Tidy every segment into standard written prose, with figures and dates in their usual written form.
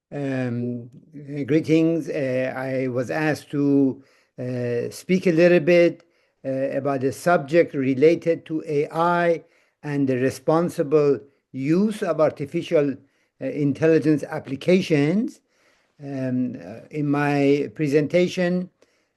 Um, Greetings. I was asked to speak a little bit about the subject related to AI and the responsible use of artificial intelligence applications. In my presentation,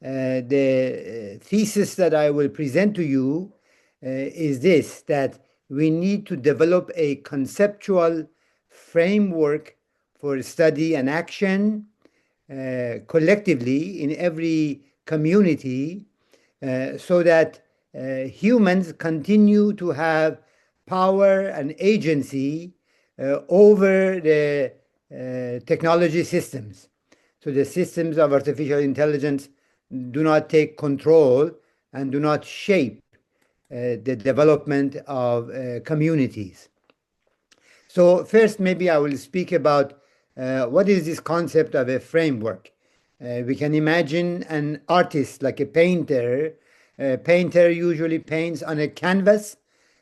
the thesis that I will present to you is this: that we need to develop a conceptual framework for study and action collectively in every community so that humans continue to have power and agency over the technology systems. So the systems of artificial intelligence do not take control and do not shape the development of communities. So first, maybe I will speak about what is this concept of a framework. We can imagine an artist like a painter. A painter usually paints on a canvas.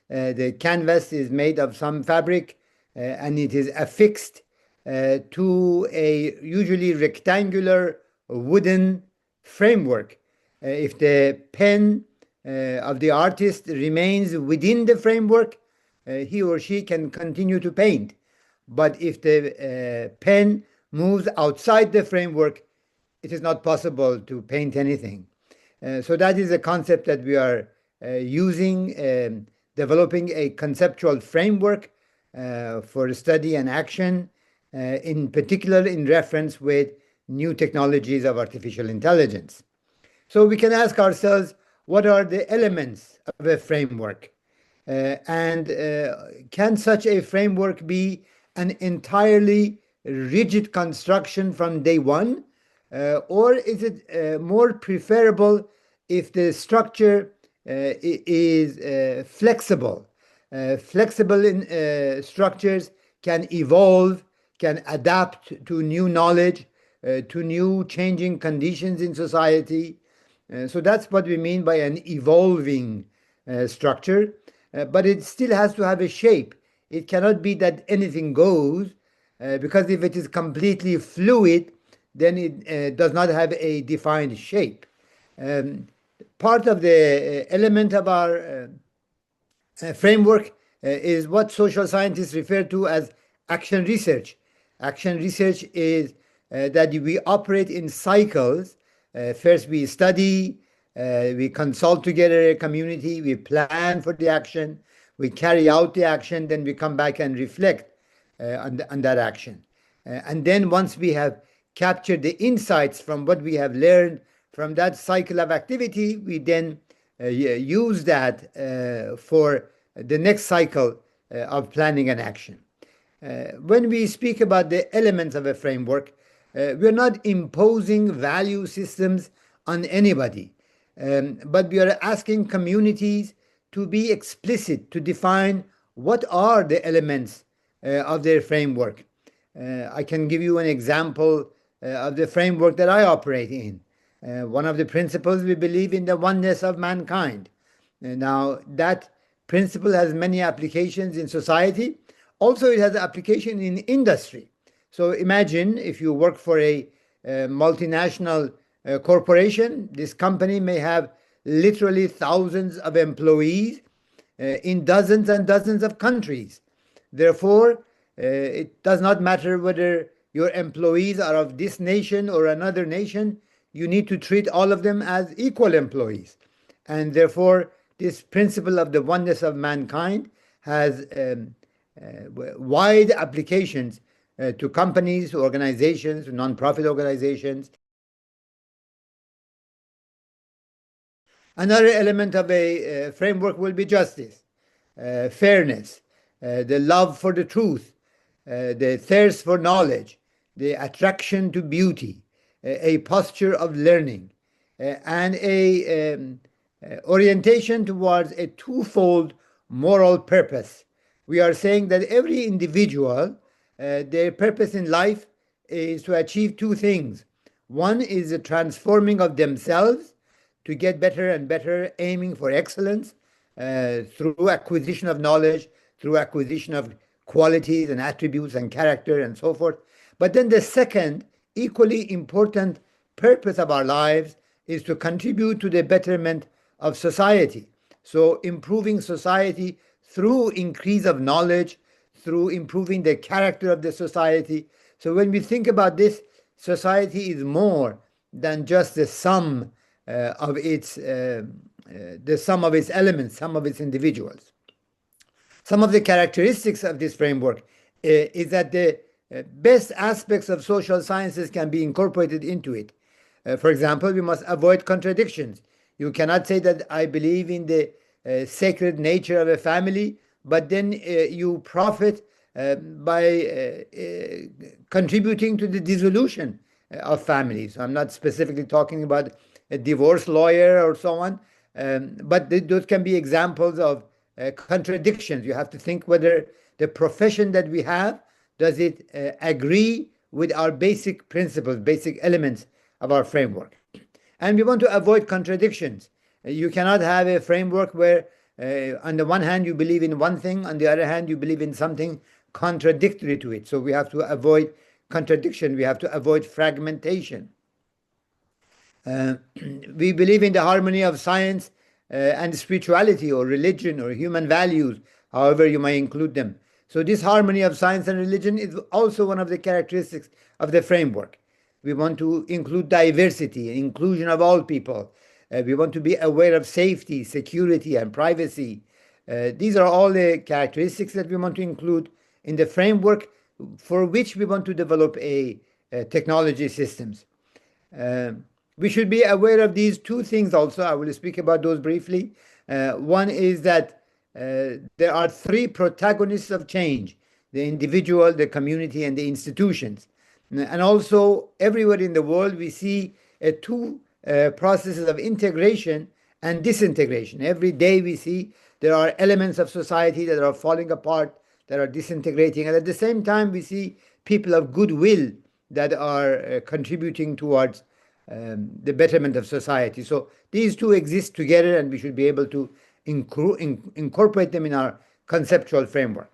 The canvas is made of some fabric and it is affixed to a usually rectangular wooden framework. If the pen of the artist remains within the framework, he or she can continue to paint. But if the pen moves outside the framework, it is not possible to paint anything. So that is a concept that we are using, developing a conceptual framework for study and action, in particular in reference with new technologies of artificial intelligence. So we can ask ourselves, what are the elements of a framework? And can such a framework be an entirely rigid construction from day one? Or is it more preferable if the structure is flexible? Flexible in structures can evolve, can adapt to new knowledge, to new changing conditions in society. So that's what we mean by an evolving structure. But it still has to have a shape. It cannot be that anything goes, because if it is completely fluid, then it does not have a defined shape. Part of the element of our framework is what social scientists refer to as action research. Action research is that we operate in cycles. First, we study, we consult together a community, we plan for the action, we carry out the action, then we come back and reflect on that action. And then once we have captured the insights from what we have learned from that cycle of activity, we then use that for the next cycle of planning and action. When we speak about the elements of a framework, we're not imposing value systems on anybody, but we are asking communities to be explicit, to define what are the elements of their framework. I can give you an example of the framework that I operate in. One of the principles, we believe in the oneness of mankind. Now, that principle has many applications in society. Also, it has application in industry. So imagine if you work for a multinational corporation. This company may have literally thousands of employees in dozens and dozens of countries. Therefore, it does not matter whether your employees are of this nation or another nation. You need to treat all of them as equal employees. And therefore, this principle of the oneness of mankind has wide applications to companies, to organizations, to non-profit organizations. Another element of a framework will be justice, fairness, the love for the truth, the thirst for knowledge, the attraction to beauty, a posture of learning, and a orientation towards a twofold moral purpose. We are saying that every individual, their purpose in life is to achieve two things. One is the transforming of themselves to get better and better, aiming for excellence through acquisition of knowledge, through acquisition of qualities and attributes and character and so forth. But then the second, equally important purpose of our lives is to contribute to the betterment of society. So improving society through increase of knowledge, through improving the character of the society. So when we think about this, society is more than just the sum of its elements, some of its individuals. Some of the characteristics of this framework is that the best aspects of social sciences can be incorporated into it. For example, we must avoid contradictions. You cannot say that I believe in the sacred nature of a family, but then you profit by contributing to the dissolution of families. I'm not specifically talking about a divorce lawyer or so on, but those can be examples of contradictions. You have to think whether the profession that we have, does it agree with our basic principles, basic elements of our framework. And we want to avoid contradictions. You cannot have a framework where on the one hand you believe in one thing, on the other hand you believe in something contradictory to it. So we have to avoid contradiction, we have to avoid fragmentation. We believe in the harmony of science and spirituality or religion or human values, however you may include them. So this harmony of science and religion is also one of the characteristics of the framework. We want to include diversity, inclusion of all people. We want to be aware of safety, security, and privacy. These are all the characteristics that we want to include in the framework for which we want to develop a technology systems. We should be aware of these two things also. I will speak about those briefly. One is that there are three protagonists of change: the individual, the community, and the institutions. And also, everywhere in the world, we see two processes of integration and disintegration. Every day we see there are elements of society that are falling apart, that are disintegrating. And at the same time, we see people of goodwill that are contributing towards the betterment of society. So these two exist together, and we should be able to incorporate them in our conceptual framework.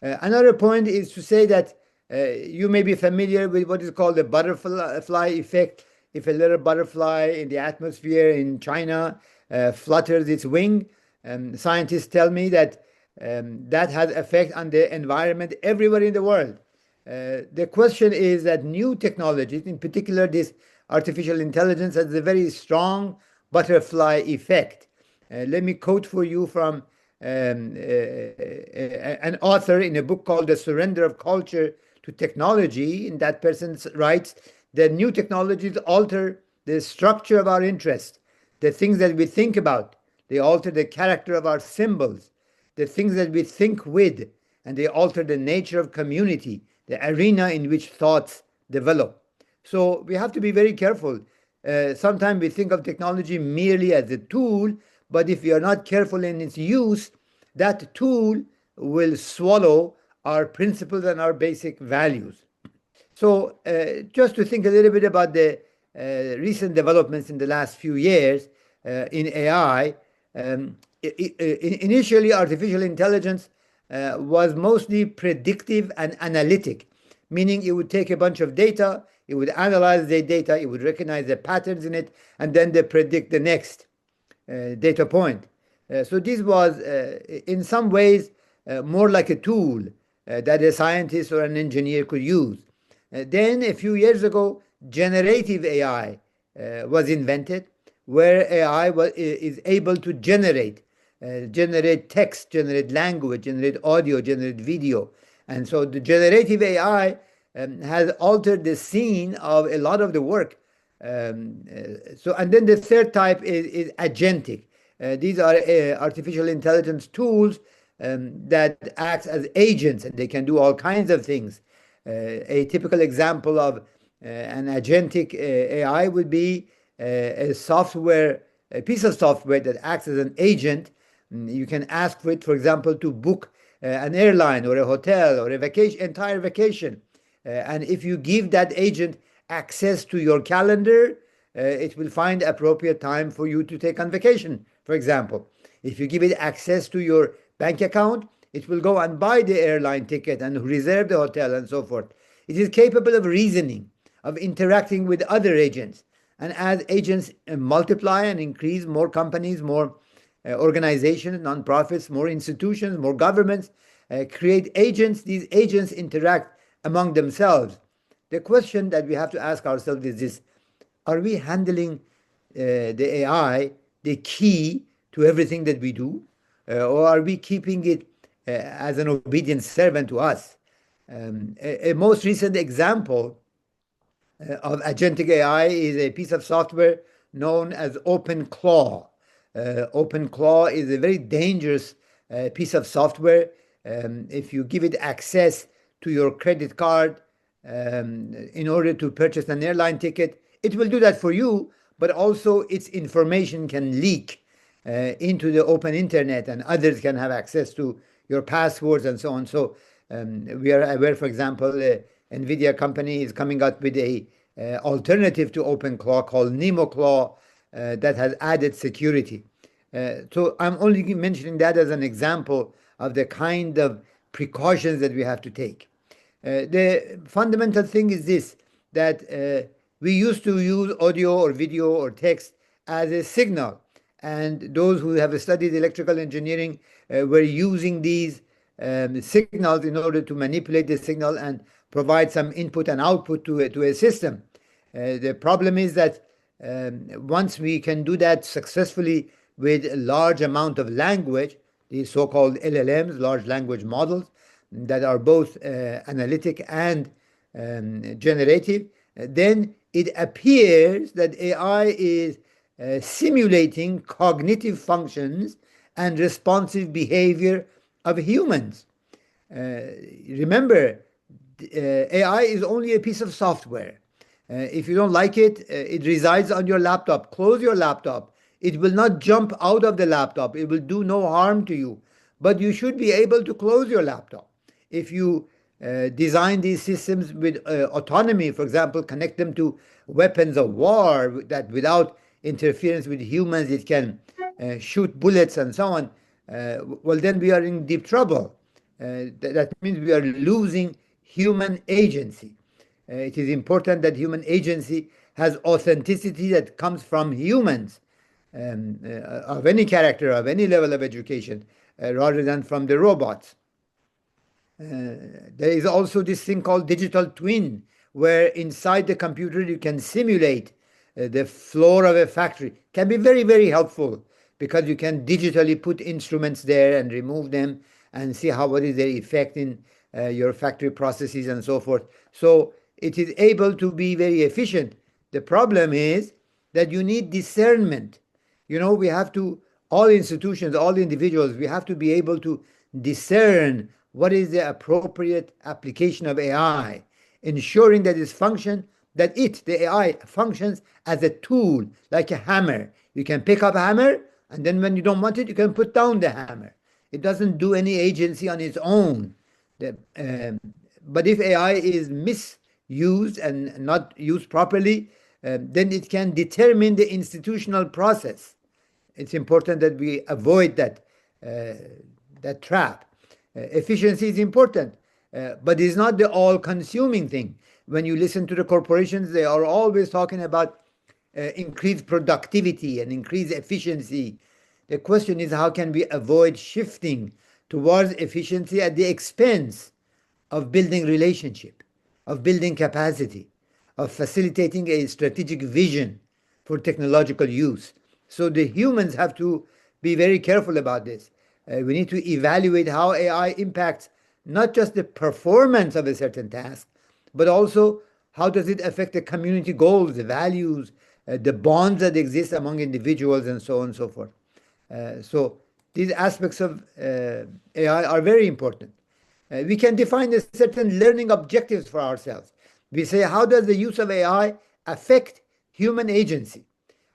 Another point is to say that you may be familiar with what is called the butterfly effect. If a little butterfly in the atmosphere in China flutters its wing, scientists tell me that that has effect on the environment everywhere in the world. The question is that new technologies, in particular this artificial intelligence, has a very strong butterfly effect. Let me quote for you from an author in a book called The Surrender of Culture to Technology. And that person writes that new technologies alter the structure of our interest, the things that we think about. They alter the character of our symbols, the things that we think with, and they alter the nature of community, the arena in which thoughts develop. So we have to be very careful. Sometimes we think of technology merely as a tool, but if we are not careful in its use, that tool will swallow our principles and our basic values. So just to think a little bit about the recent developments in the last few years in AI, initially artificial intelligence was mostly predictive and analytic, meaning it would take a bunch of data, it would analyze the data, it would recognize the patterns in it, and then they predict the next data point. So this was, in some ways, more like a tool that a scientist or an engineer could use. Then, a few years ago, generative AI was invented, where AI is able to generate text, generate language, generate audio, generate video. And so the generative AI has altered the scene of a lot of the work. And then the third type is agentic. These are artificial intelligence tools that act as agents, and they can do all kinds of things. A typical example of an agentic AI would be a piece of software that acts as an agent. You can ask for it, for example, to book an airline or a hotel or entire vacation. And if you give that agent access to your calendar, it will find appropriate time for you to take on vacation, for example. If you give it access to your bank account, it will go and buy the airline ticket and reserve the hotel and so forth. It is capable of reasoning, of interacting with other agents. And as agents multiply and increase, more companies, more organizations, nonprofits, more institutions, more governments create agents. These agents interact among themselves. The question that we have to ask ourselves is this: are we handling the AI the key to everything that we do? Or are we keeping it as an obedient servant to us? A most recent example of agentic AI is a piece of software known as OpenClaw. OpenClaw is a very dangerous piece of software. If you give it access to your credit card in order to purchase an airline ticket, it will do that for you, but also its information can leak into the open internet, and others can have access to your passwords and so on. So we are aware, for example, NVIDIA company is coming out with a alternative to OpenClaw called NemoClaw that has added security. So I'm only mentioning that as an example of the kind of precautions that we have to take. The fundamental thing is this, that we used to use audio or video or text as a signal. And those who have studied electrical engineering were using these signals in order to manipulate the signal and provide some input and output to a system. The problem is that once we can do that successfully with a large amount of language, these so-called LLMs, large language models, that are both analytic and generative, then it appears that AI is simulating cognitive functions and responsive behavior of humans. Remember, AI is only a piece of software. If you don't like it, it resides on your laptop. Close your laptop. It will not jump out of the laptop. It will do no harm to you. But you should be able to close your laptop. If you design these systems with autonomy, for example, connect them to weapons of war that without interference with humans, it can shoot bullets and so on, well, then we are in deep trouble. That means we are losing human agency. It is important that human agency has authenticity that comes from humans of any character, of any level of education, rather than from the robots. There is also this thing called digital twin, where inside the computer you can simulate the floor of a factory. Can be very, very helpful because you can digitally put instruments there and remove them and see what is their effect in your factory processes and so forth. So it is able to be very efficient. The problem is that you need discernment. We have to, all institutions, all individuals, we have to be able to discern what is the appropriate application of AI, ensuring that the AI functions as a tool, like a hammer. You can pick up a hammer, and then when you don't want it, you can put down the hammer. It doesn't do any agency on its own. But if AI is misused and not used properly, then it can determine the institutional process. It's important that we avoid that trap. Efficiency is important, but it's not the all-consuming thing. When you listen to the corporations, they are always talking about increased productivity and increased efficiency. The question is, how can we avoid shifting towards efficiency at the expense of building relationship, of building capacity, of facilitating a strategic vision for technological use? So the humans have to be very careful about this. We need to evaluate how AI impacts not just the performance of a certain task, but also how does it affect the community goals, the values, the bonds that exist among individuals, and so on and so forth. So these aspects of AI are very important. We can define a certain learning objectives for ourselves. We say, how does the use of AI affect human agency?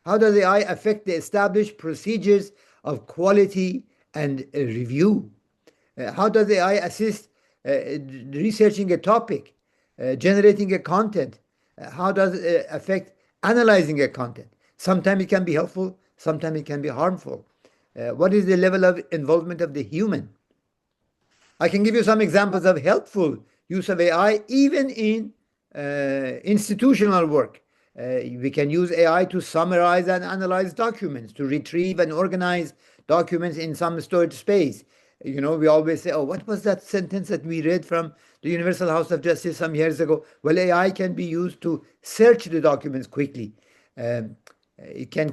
How does AI affect the established procedures of quality and review? How does AI assist researching a topic, generating a content? How does it affect analyzing a content? Sometimes it can be helpful, sometimes it can be harmful. What is the level of involvement of the human? I can give you some examples of helpful use of AI even in institutional work. We can use AI to summarize and analyze documents, to retrieve and organize documents in some storage space. We always say, oh, what was that sentence that we read from the Universal House of Justice some years ago? Well, AI can be used to search the documents quickly. Um, it can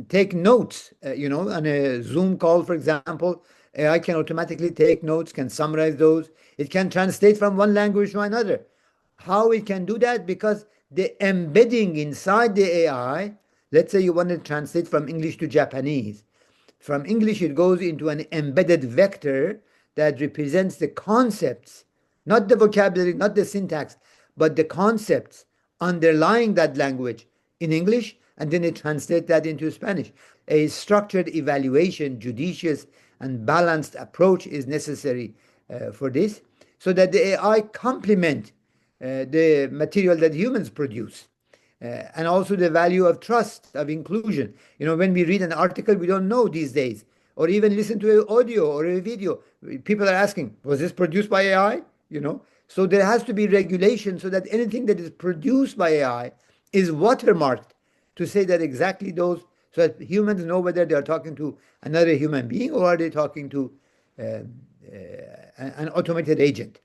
take notes, on a Zoom call, for example. AI can automatically take notes, can summarize those. It can translate from one language to another. How it can do that? Because the embedding inside the AI, let's say you want to translate from English to Japanese. From English, it goes into an embedded vector that represents the concepts, not the vocabulary, not the syntax, but the concepts underlying that language in English, and then it translates that into Spanish. A structured evaluation, judicious and balanced approach is necessary for this, so that the AI complement the material that humans produce. And also the value of trust, of inclusion. When we read an article, we don't know these days, or even listen to an audio or a video. People are asking, was this produced by AI? So there has to be regulation so that anything that is produced by AI is watermarked to say that exactly those, so that humans know whether they are talking to another human being or are they talking to an automated agent.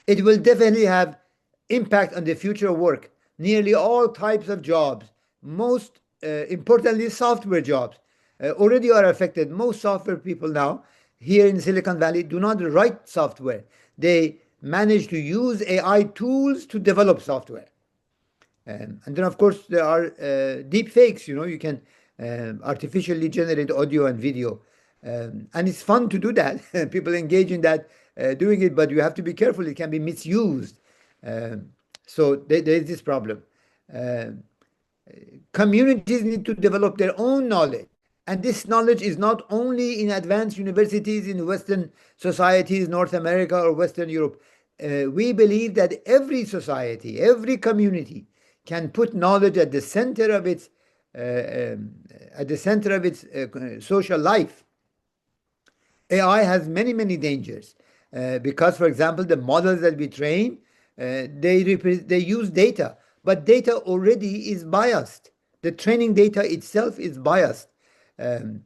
It will definitely have impact on the future of work. Nearly all types of jobs, most importantly, software jobs, already are affected. Most software people now here in Silicon Valley do not write software. They manage to use AI tools to develop software. And then, of course, there are deep fakes. You can artificially generate audio and video. And it's fun to do that. People engage in that, doing it, but you have to be careful. It can be misused. Um, so there is this problem. Um Communities need to develop their own knowledge. And this knowledge is not only in advanced universities in Western societies, North America or Western Europe. We believe that every society, every community can put knowledge at the center of its social life. AI has many, many dangers because, for example, the models that we train, they use data, but data already is biased. The training data itself is biased um,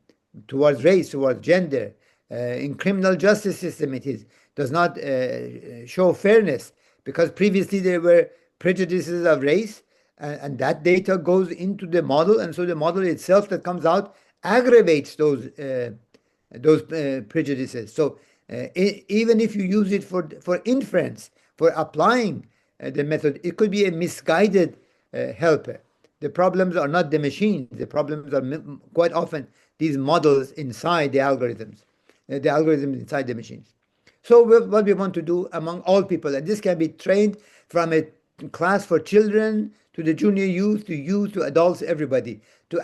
towards race, towards gender. In criminal justice system, it does not show fairness because previously there were prejudices of race, and that data goes into the model, and so the model itself that comes out aggravates those prejudices. So even if you use it for inference, for applying the method, it could be a misguided helper. The problems are not the machines. The problems are quite often these models inside the algorithms inside the machines. So what we want to do among all people, and this can be trained from a class for children to the junior youth to adults, everybody, to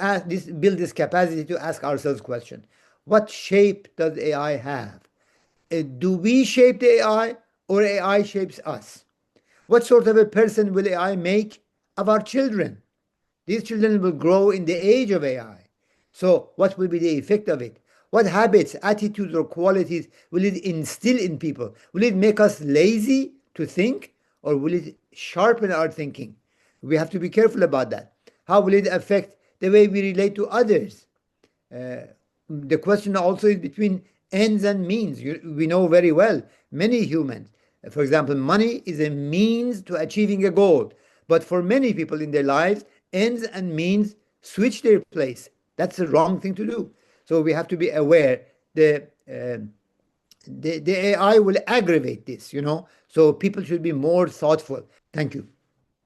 build this capacity to ask ourselves question. What shape does AI have? Do we shape the AI or AI shapes us? What sort of a person will AI make of our children? These children will grow in the age of AI. So, what will be the effect of it? What habits, attitudes, or qualities will it instill in people? Will it make us lazy to think, or will it sharpen our thinking? We have to be careful about that. How will it affect the way we relate to others? The question also is between ends and means. We know very well, many humans, for example, money is a means to achieving a goal. But for many people in their lives, ends and means switch their place. That's the wrong thing to do. So we have to be aware the AI will aggravate this. So people should be more thoughtful. Thank you.